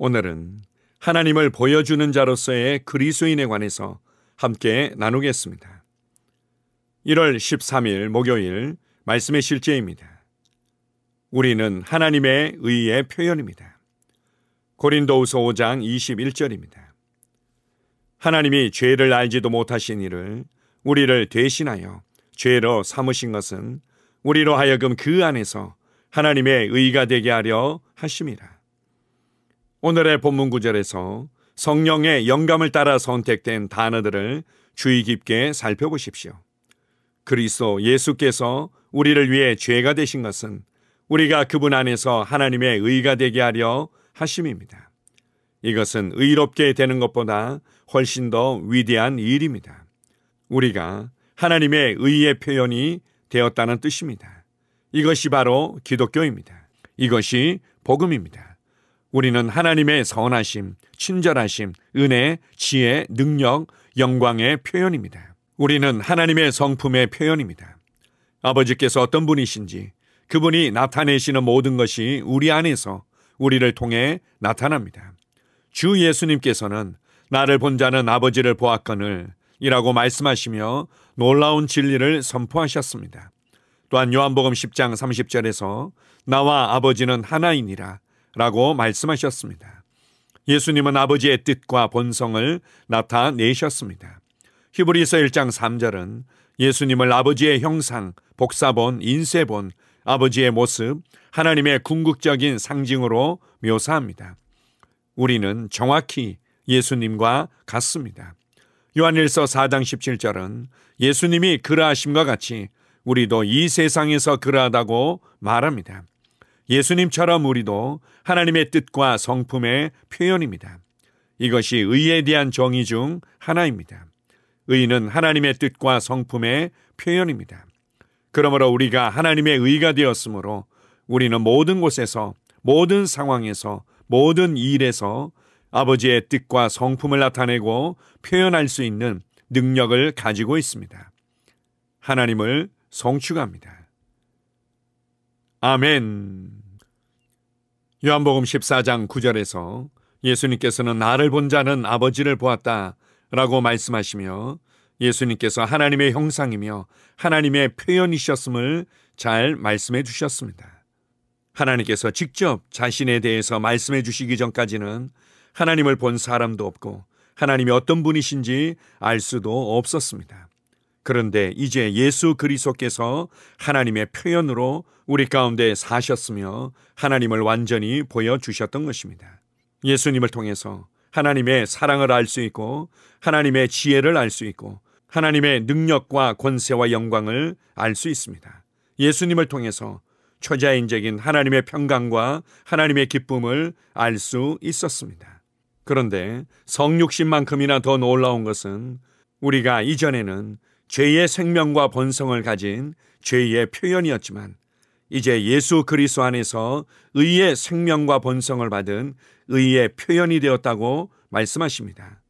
오늘은 하나님을 보여주는 자로서의 그리스도인에 관해서 함께 나누겠습니다. 1월 13일 목요일 말씀의 실제입니다. 우리는 하나님의 의의 표현입니다. 고린도후서 5장 21절입니다. 하나님이 죄를 알지도 못하신 이를 우리를 대신하여 죄로 삼으신 것은 우리로 하여금 그 안에서 하나님의 의가 되게 하려 하심이라. 오늘의 본문 구절에서 성령의 영감을 따라 선택된 단어들을 주의 깊게 살펴보십시오. 그리스도 예수께서 우리를 위해 죄가 되신 것은 우리가 그분 안에서 하나님의 의가 되게 하려 하심입니다. 이것은 의롭게 되는 것보다 훨씬 더 위대한 일입니다. 우리가 하나님의 의의 표현이 되었다는 뜻입니다. 이것이 바로 기독교입니다. 이것이 복음입니다. 우리는 하나님의 선하심, 친절하심, 은혜, 지혜, 능력, 영광의 표현입니다. 우리는 하나님의 성품의 표현입니다. 아버지께서 어떤 분이신지 그분이 나타내시는 모든 것이 우리 안에서 우리를 통해 나타납니다. 주 예수님께서는 나를 본 자는 아버지를 보았거늘 이라고 말씀하시며 놀라운 진리를 선포하셨습니다. 또한 요한복음 10장 30절에서 나와 아버지는 하나이니라 라고 말씀하셨습니다. 예수님은 아버지의 뜻과 본성을 나타내셨습니다. 히브리서 1장 3절은 예수님을 아버지의 형상, 복사본, 인쇄본, 아버지의 모습, 하나님의 궁극적인 상징으로 묘사합니다. 우리는 정확히 예수님과 같습니다. 요한일서 4장 17절은 예수님이 그러하심과 같이 우리도 이 세상에서 그러하다고 말합니다. 예수님처럼 우리도 하나님의 뜻과 성품의 표현입니다. 이것이 의에 대한 정의 중 하나입니다. 의는 하나님의 뜻과 성품의 표현입니다. 그러므로 우리가 하나님의 의가 되었으므로 우리는 모든 곳에서, 모든 상황에서, 모든 일에서 아버지의 뜻과 성품을 나타내고 표현할 수 있는 능력을 가지고 있습니다. 하나님을 송축합니다. 아멘. 요한복음 14장 9절에서 예수님께서는 나를 본 자는 아버지를 보았다 라고 말씀하시며 예수님께서 하나님의 형상이며 하나님의 표현이셨음을 잘 말씀해 주셨습니다. 하나님께서 직접 자신에 대해서 말씀해 주시기 전까지는 하나님을 본 사람도 없고 하나님이 어떤 분이신지 알 수도 없었습니다. 그런데 이제 예수 그리스도께서 하나님의 표현으로 우리 가운데 사셨으며 하나님을 완전히 보여주셨던 것입니다. 예수님을 통해서 하나님의 사랑을 알 수 있고 하나님의 지혜를 알 수 있고 하나님의 능력과 권세와 영광을 알 수 있습니다. 예수님을 통해서 초자연적인 하나님의 평강과 하나님의 기쁨을 알 수 있었습니다. 그런데 성육신만큼이나 더 놀라운 것은 우리가 이전에는 죄의 생명과 본성을 가진 죄의 표현이었지만 이제 예수 그리스도 안에서 의의 생명과 본성을 받은 의의 표현이 되었다고 말씀하십니다.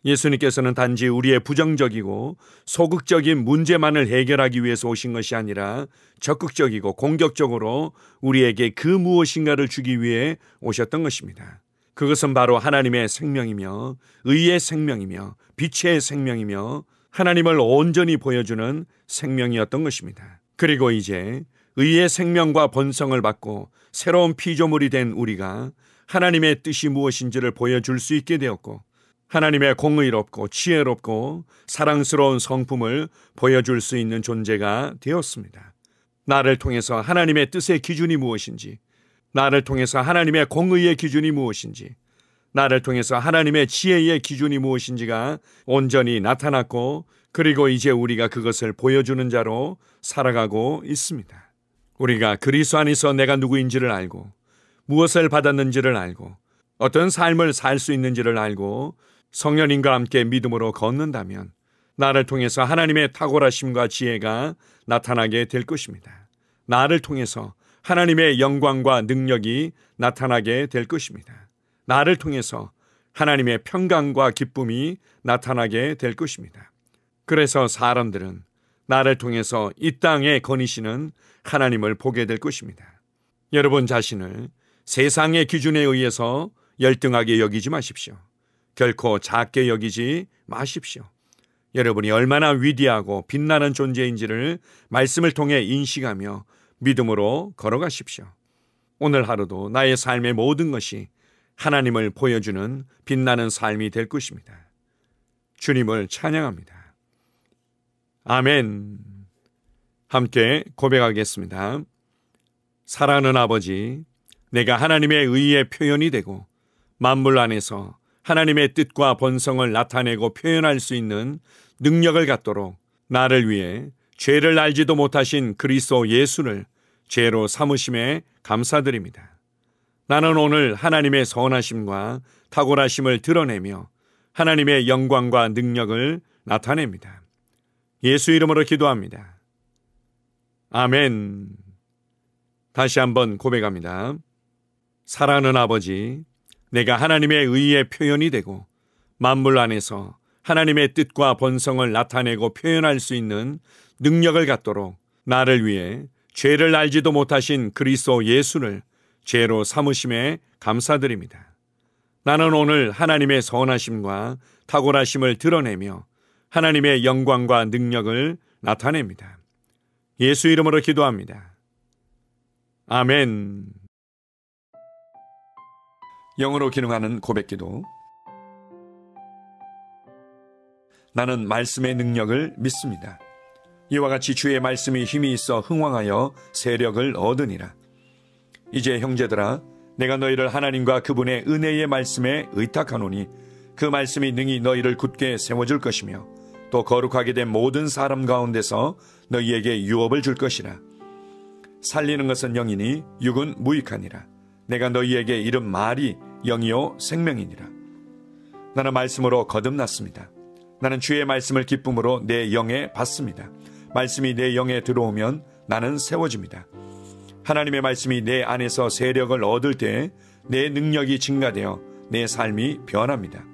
예수님께서는 단지 우리의 부정적이고 소극적인 문제만을 해결하기 위해서 오신 것이 아니라 적극적이고 공격적으로 우리에게 그 무엇인가를 주기 위해 오셨던 것입니다. 그것은 바로 하나님의 생명이며 의의 생명이며 빛의 생명이며 하나님을 온전히 보여주는 생명이었던 것입니다. 그리고 이제 의의 생명과 본성을 받고 새로운 피조물이 된 우리가 하나님의 뜻이 무엇인지를 보여줄 수 있게 되었고 하나님의 공의롭고 지혜롭고 사랑스러운 성품을 보여줄 수 있는 존재가 되었습니다. 나를 통해서 하나님의 뜻의 기준이 무엇인지, 나를 통해서 하나님의 공의의 기준이 무엇인지, 나를 통해서 하나님의 지혜의 기준이 무엇인지가 온전히 나타났고 그리고 이제 우리가 그것을 보여주는 자로 살아가고 있습니다. 우리가 그리스도 안에서 내가 누구인지를 알고 무엇을 받았는지를 알고 어떤 삶을 살 수 있는지를 알고 성령님과 함께 믿음으로 걷는다면 나를 통해서 하나님의 탁월하심과 지혜가 나타나게 될 것입니다. 나를 통해서 하나님의 영광과 능력이 나타나게 될 것입니다. 나를 통해서 하나님의 평강과 기쁨이 나타나게 될 것입니다. 그래서 사람들은 나를 통해서 이 땅에 거니시는 하나님을 보게 될 것입니다. 여러분 자신을 세상의 기준에 의해서 열등하게 여기지 마십시오. 결코 작게 여기지 마십시오. 여러분이 얼마나 위대하고 빛나는 존재인지를 말씀을 통해 인식하며 믿음으로 걸어가십시오. 오늘 하루도 나의 삶의 모든 것이 하나님을 보여주는 빛나는 삶이 될 것입니다. 주님을 찬양합니다. 아멘. 함께 고백하겠습니다. 사랑하는 아버지, 내가 하나님의 의의 표현이 되고 만물 안에서 하나님의 뜻과 본성을 나타내고 표현할 수 있는 능력을 갖도록 나를 위해 죄를 알지도 못하신 그리스도 예수를 죄로 삼으심에 감사드립니다. 나는 오늘 하나님의 선하심과 탁월하심을 드러내며 하나님의 영광과 능력을 나타냅니다. 예수 이름으로 기도합니다. 아멘. 다시 한번 고백합니다. 사랑하는 아버지, 내가 하나님의 의의 표현이 되고 만물 안에서 하나님의 뜻과 본성을 나타내고 표현할 수 있는 능력을 갖도록 나를 위해 죄를 알지도 못하신 그리스도 예수를 죄로 삼으심에 감사드립니다. 나는 오늘 하나님의 선하심과 탁월하심을 드러내며 하나님의 영광과 능력을 나타냅니다. 예수 이름으로 기도합니다. 아멘. 영으로 기능하는 고백기도. 나는 말씀의 능력을 믿습니다. 이와 같이 주의 말씀이 힘이 있어 흥왕하여 세력을 얻으니라. 이제 형제들아, 내가 너희를 하나님과 그분의 은혜의 말씀에 의탁하노니 그 말씀이 능히 너희를 굳게 세워줄 것이며 또 거룩하게 된 모든 사람 가운데서 너희에게 유업을 줄 것이라. 살리는 것은 영이니 육은 무익하니라. 내가 너희에게 이른 말이 영이요 생명이니라. 나는 말씀으로 거듭났습니다. 나는 주의 말씀을 기쁨으로 내 영에 받습니다. 말씀이 내 영에 들어오면 나는 세워집니다. 하나님의 말씀이 내 안에서 세력을 얻을 때 내 능력이 증가되어 내 삶이 변합니다.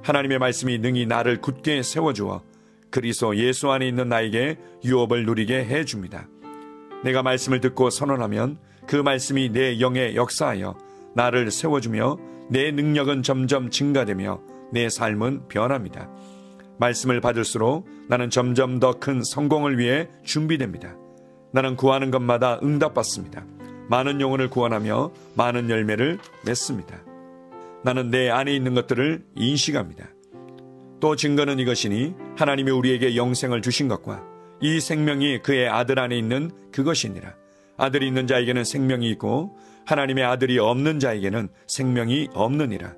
하나님의 말씀이 능히 나를 굳게 세워주어 그리스도 예수 안에 있는 나에게 유업을 누리게 해줍니다. 내가 말씀을 듣고 선언하면 그 말씀이 내 영에 역사하여 나를 세워주며 내 능력은 점점 증가되며 내 삶은 변합니다. 말씀을 받을수록 나는 점점 더 큰 성공을 위해 준비됩니다. 나는 구하는 것마다 응답받습니다. 많은 영혼을 구원하며 많은 열매를 맺습니다. 나는 내 안에 있는 것들을 인식합니다. 또 증거는 이것이니 하나님이 우리에게 영생을 주신 것과 이 생명이 그의 아들 안에 있는 그것이니라. 아들이 있는 자에게는 생명이 있고 하나님의 아들이 없는 자에게는 생명이 없느니라.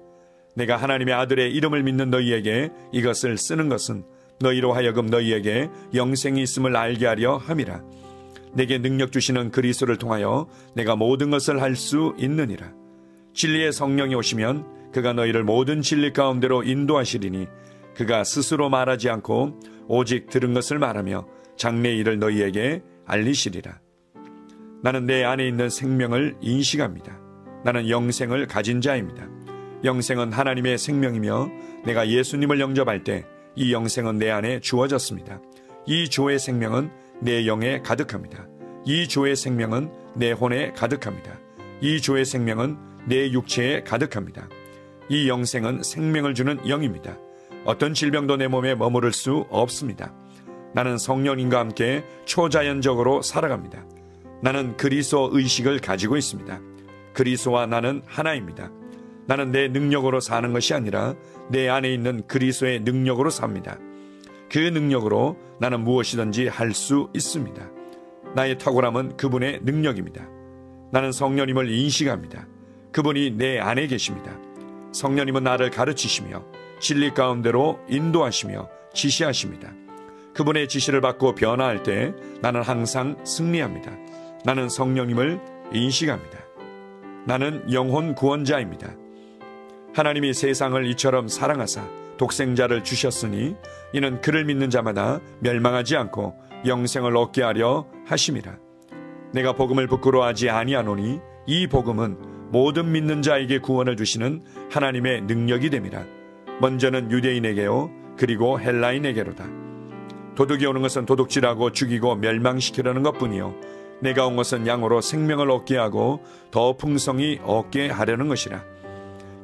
내가 하나님의 아들의 이름을 믿는 너희에게 이것을 쓰는 것은 너희로 하여금 너희에게 영생이 있음을 알게 하려 함이라. 내게 능력 주시는 그리스도를 통하여 내가 모든 것을 할 수 있느니라. 진리의 성령이 오시면 그가 너희를 모든 진리 가운데로 인도하시리니 그가 스스로 말하지 않고 오직 들은 것을 말하며 장래의 일을 너희에게 알리시리라. 나는 내 안에 있는 생명을 인식합니다. 나는 영생을 가진 자입니다. 영생은 하나님의 생명이며 내가 예수님을 영접할 때 이 영생은 내 안에 주어졌습니다. 이 조의 생명은 내 영에 가득합니다. 이 조의 생명은 내 혼에 가득합니다. 이 조의 생명은 내 육체에 가득합니다. 이 영생은 생명을 주는 영입니다. 어떤 질병도 내 몸에 머무를 수 없습니다. 나는 성령님과 함께 초자연적으로 살아갑니다. 나는 그리스도 의식을 가지고 있습니다. 그리스도와 나는 하나입니다. 나는 내 능력으로 사는 것이 아니라 내 안에 있는 그리스도의 능력으로 삽니다. 그 능력으로 나는 무엇이든지 할 수 있습니다. 나의 탁월함은 그분의 능력입니다. 나는 성령님을 인식합니다. 그분이 내 안에 계십니다. 성령님은 나를 가르치시며 진리 가운데로 인도하시며 지시하십니다. 그분의 지시를 받고 변화할 때 나는 항상 승리합니다. 나는 성령님을 인식합니다. 나는 영혼 구원자입니다. 하나님이 세상을 이처럼 사랑하사 독생자를 주셨으니 이는 그를 믿는 자마다 멸망하지 않고 영생을 얻게 하려 하심이라. 내가 복음을 부끄러워하지 아니하노니 이 복음은 모든 믿는 자에게 구원을 주시는 하나님의 능력이 됨이라. 먼저는 유대인에게요 그리고 헬라인에게로다. 도둑이 오는 것은 도둑질하고 죽이고 멸망시키려는 것뿐이요 내가 온 것은 양으로 생명을 얻게 하고 더 풍성히 얻게 하려는 것이라.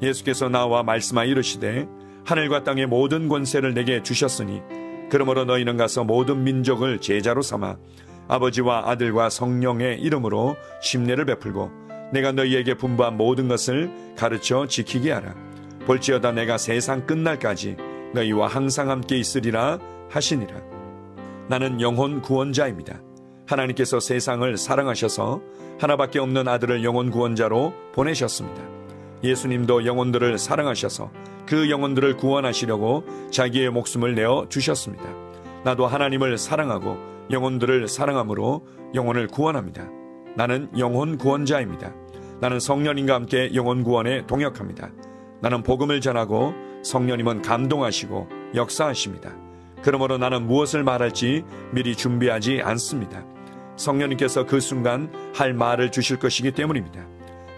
예수께서 나와 말씀하여 이르시되 하늘과 땅의 모든 권세를 내게 주셨으니 그러므로 너희는 가서 모든 민족을 제자로 삼아 아버지와 아들과 성령의 이름으로 심례를 베풀고 내가 너희에게 분부한 모든 것을 가르쳐 지키게 하라. 볼지어다 내가 세상 끝날까지 너희와 항상 함께 있으리라 하시니라. 나는 영혼 구원자입니다. 하나님께서 세상을 사랑하셔서 하나밖에 없는 아들을 영혼 구원자로 보내셨습니다. 예수님도 영혼들을 사랑하셔서 그 영혼들을 구원하시려고 자기의 목숨을 내어 주셨습니다. 나도 하나님을 사랑하고 영혼들을 사랑함으로 영혼을 구원합니다. 나는 영혼 구원자입니다. 나는 성령님과 함께 영혼 구원에 동역합니다. 나는 복음을 전하고 성령님은 감동하시고 역사하십니다. 그러므로 나는 무엇을 말할지 미리 준비하지 않습니다. 성령님께서 그 순간 할 말을 주실 것이기 때문입니다.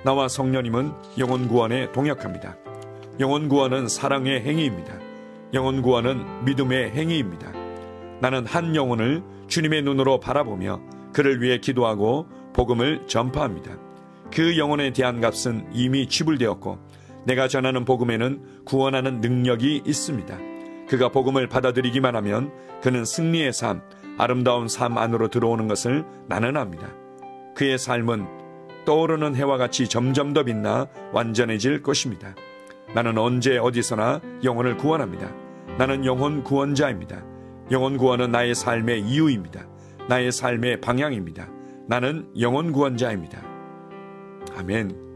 나와 성령님은 영혼 구원에 동역합니다. 영혼 구원은 사랑의 행위입니다. 영혼 구원은 믿음의 행위입니다. 나는 한 영혼을 주님의 눈으로 바라보며 그를 위해 기도하고 복음을 전파합니다. 그 영혼에 대한 값은 이미 지불되었고 내가 전하는 복음에는 구원하는 능력이 있습니다. 그가 복음을 받아들이기만 하면 그는 승리의 삶, 아름다운 삶 안으로 들어오는 것을 나는 압니다. 그의 삶은 떠오르는 해와 같이 점점 더 빛나 완전해질 것입니다. 나는 언제 어디서나 영혼을 구원합니다. 나는 영혼 구원자입니다. 영혼 구원은 나의 삶의 이유입니다. 나의 삶의 방향입니다. 나는 영혼 구원자입니다. 아멘.